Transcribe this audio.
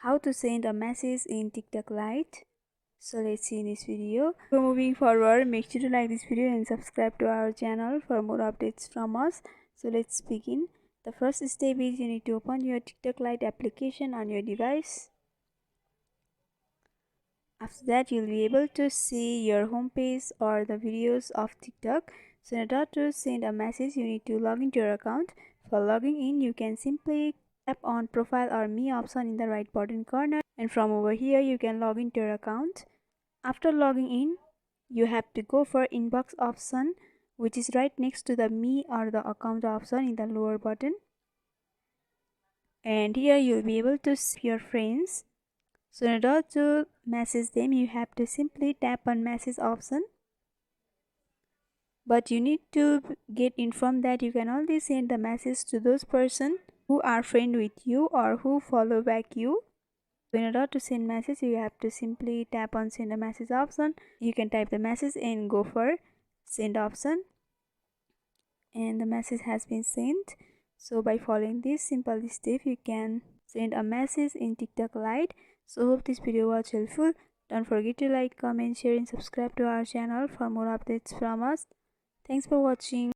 How to send a message in TikTok Lite. So let's see in this video. So moving forward, make sure to like this video and subscribe to our channel for more updates from us. So let's begin. The first step is you need to open your TikTok Lite application on your device. After that, you'll be able to see your home page or the videos of TikTok. So in order to send a message, you need to log into your account. For logging in, you can simply tap on profile or me option in the right bottom corner, and from over here you can log into your account. After logging in, you have to go for inbox option, which is right next to the me or the account option in the lower button, and here you'll be able to see your friends. So in order to message them, you have to simply tap on message option, but you need to get informed that you can only send the message to those person who are friend with you or who follow back you. So in order to send message, you have to simply tap on send a message option. You can type the message and go for send option, and the message has been sent. So by following this simple step, you can send a message in TikTok Lite. So hope this video was helpful. Don't forget to like, comment, share and subscribe to our channel for more updates from us. Thanks for watching.